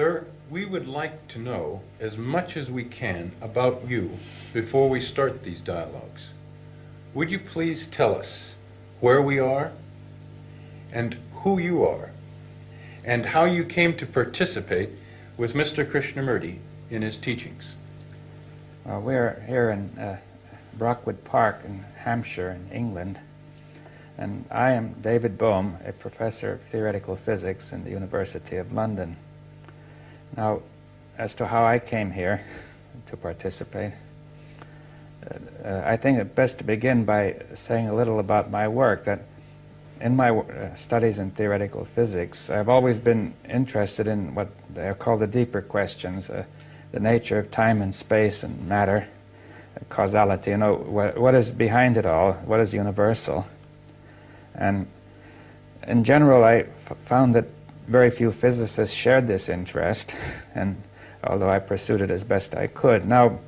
Sir, we would like to know as much as we can about you before we start these dialogues. Would you please tell us where we are, and who you are, and how you came to participate with Mr. Krishnamurti in his teachings? We're here in Brockwood Park in Hampshire in England, and I am David Bohm, a professor of theoretical physics in the University of London. Now, as to how I came here to participate, I think it's best to begin by saying a little about my work. That in my studies in theoretical physics, I've always been interested in what they are called the deeper questions, the nature of time and space and matter, causality, what is behind it all, what is universal. And in general, I found that very few physicists shared this interest, and although I pursued it as best I could. Now,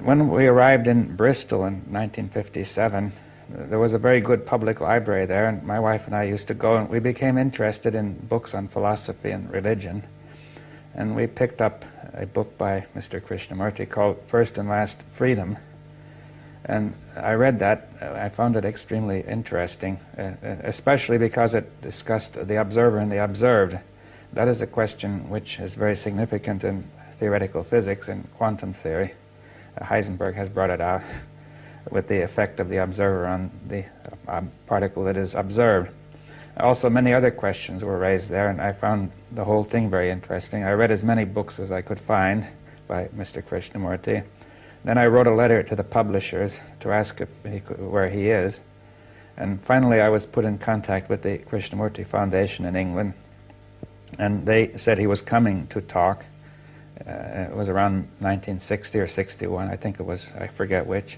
when we arrived in Bristol in 1957, there was a very good public library there, and my wife and I used to go, and we became interested in books on philosophy and religion. And we picked up a book by Mr. Krishnamurti called First and Last Freedom. And I read that. I found it extremely interesting, especially because it discussed the observer and the observed. That is a question which is very significant in theoretical physics and quantum theory. Heisenberg has brought it out with the effect of the observer on the particle that is observed. Also, many other questions were raised there, and I found the whole thing very interesting. I read as many books as I could find by Mr. Krishnamurti. Then I wrote a letter to the publishers to ask if where he is. And finally, I was put in contact with the Krishnamurti Foundation in England, and they said he was coming to talk. It was around 1960 or 61, I think it was, I forget which.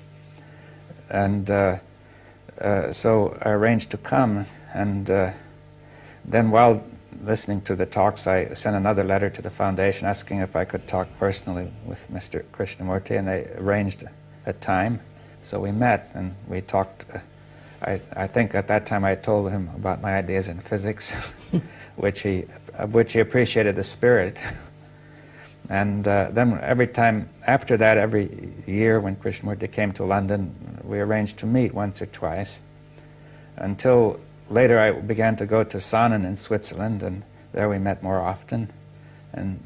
And so I arranged to come, and then while listening to the talks, I sent another letter to the foundation asking if I could talk personally with Mr. Krishnamurti, and they arranged a time. So we met, and we talked. I think at that time I told him about my ideas in physics, of which he appreciated the spirit. And then every time after that, every year when Krishnamurti came to London, we arranged to meet once or twice, until later I began to go to Sonnen in Switzerland, and there we met more often. And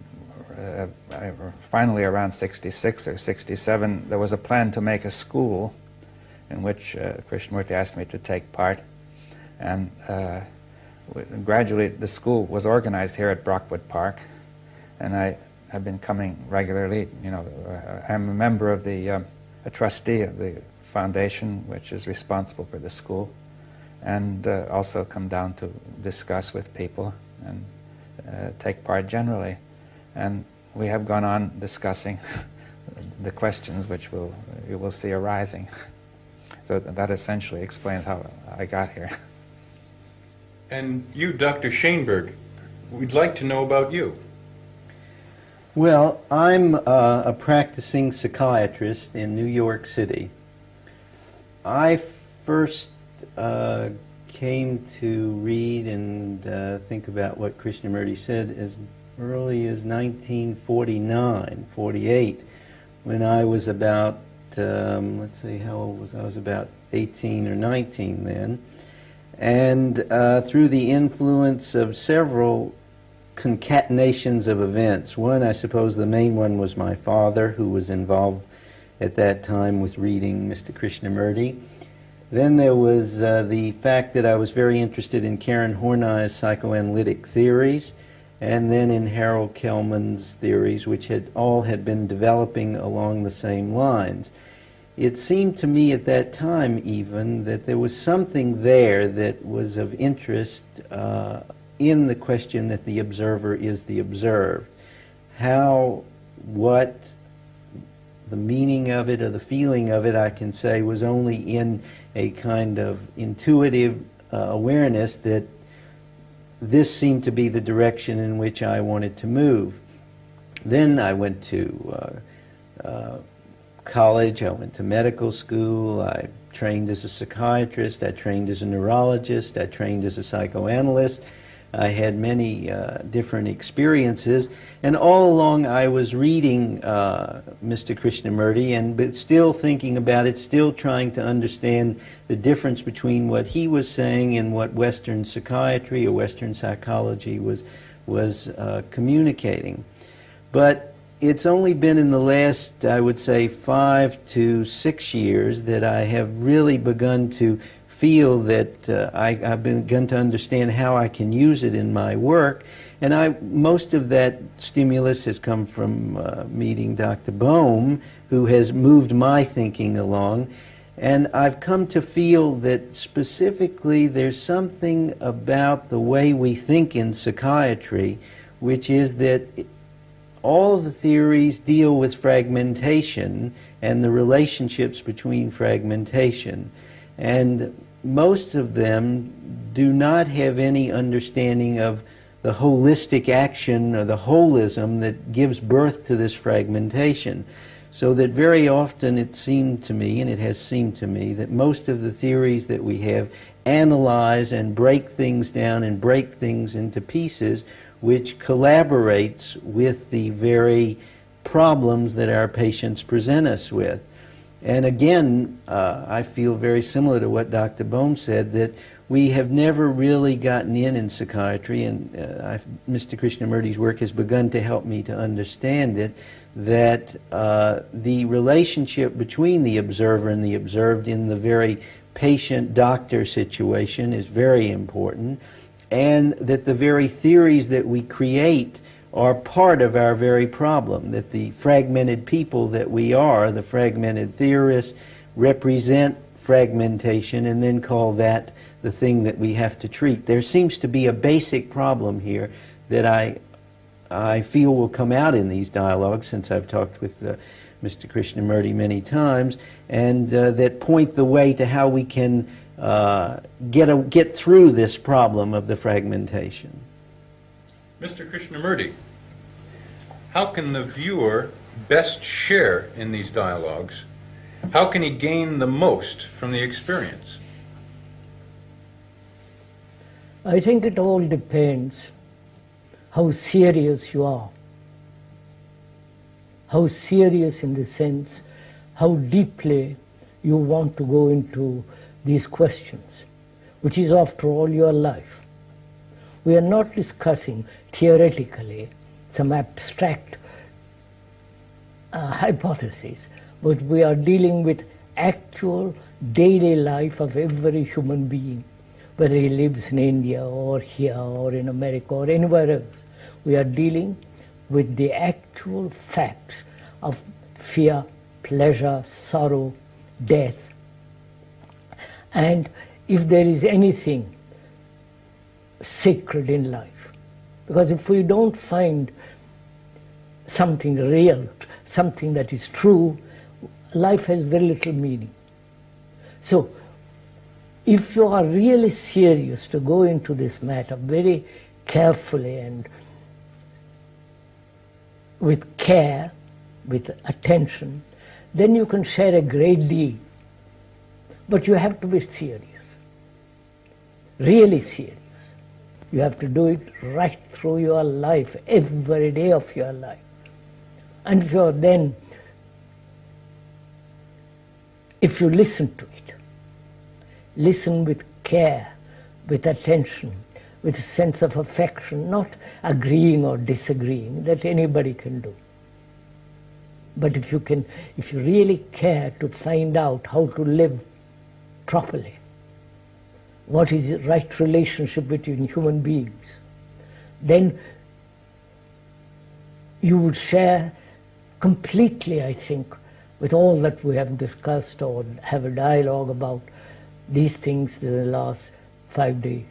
finally around 66 or 67, there was a plan to make a school in which Krishnamurti asked me to take part. And gradually the school was organized here at Brockwood Park, and I have been coming regularly. I'm a member of a trustee of the foundation, which is responsible for the school, and also come down to discuss with people and take part generally. And we have gone on discussing the questions which you will see arising. So that essentially explains how I got here. And you, Dr. Shainberg, we'd like to know about you. Well, I'm a practicing psychiatrist in New York City. I first came to read and think about what Krishnamurti said as early as 1949, 48, when I was about, let's see, how old was I? I was about 18 or 19 then. And through the influence of several concatenations of events. One, I suppose the main one, was my father, who was involved at that time with reading Mr. Krishnamurti. Then there was the fact that I was very interested in Karen Horney's psychoanalytic theories, and then in Harold Kellman's theories, which had been developing along the same lines. It seemed to me at that time even that there was something there that was of interest in the question that the observer is the observed. What the meaning of it or the feeling of it, I can say, was only in a kind of intuitive awareness that this seemed to be the direction in which I wanted to move. Then I went to college, I went to medical school, I trained as a psychiatrist, I trained as a neurologist, I trained as a psychoanalyst. I had many different experiences, and all along I was reading Mr. Krishnamurti, but still thinking about it, still trying to understand the difference between what he was saying and what Western psychiatry or Western psychology was communicating. But it's only been in the last, I would say, 5 to 6 years that I have really begun to feel that I've begun to understand how I can use it in my work. And most of that stimulus has come from meeting Dr. Bohm, who has moved my thinking along. And I've come to feel that specifically there's something about the way we think in psychiatry, which is that all of the theories deal with fragmentation and the relationships between fragmentation. And most of them do not have any understanding of the holistic action or the holism that gives birth to this fragmentation. So that very often it seemed to me, and it has seemed to me, that most of the theories that we have analyze and break things down and break things into pieces, which collaborates with the very problems that our patients present us with. And again, I feel very similar to what Dr. Bohm said, that we have never really gotten in psychiatry, and Mr. Krishnamurti's work has begun to help me to understand it, that the relationship between the observer and the observed in the very patient-doctor situation is very important, and that the very theories that we create are part of our very problem, that the fragmented people that we are, the fragmented theorists, represent fragmentation and then call that the thing that we have to treat. There seems to be a basic problem here that I feel will come out in these dialogues, since I've talked with Mr. Krishnamurti many times, and that point the way to how we can get through this problem of the fragmentation. Mr. Krishnamurti, how can the viewer best share in these dialogues? How can he gain the most from the experience? I think it all depends how serious you are. How serious in the sense, how deeply you want to go into these questions, which is after all your life. We are not discussing theoretically some abstract hypothesis, but we are dealing with actual daily life of every human being, whether he lives in India or here or in America or anywhere else. We are dealing with the actual facts of fear, pleasure, sorrow, death. And if there is anything sacred in life, because if we don't find something real, something that is true, life has very little meaning. So, if you are really serious to go into this matter very carefully and with care, with attention, then you can share a great deal. But you have to be serious, really serious. You have to do it right through your life, every day of your life. And if you listen to it, listen with care, with attention, with a sense of affection, not agreeing or disagreeing, that anybody can do. But if you really care to find out how to live properly, what is the right relationship between human beings, then you would share completely, I think, with all that we have discussed or have a dialogue about these things in the last 5 days.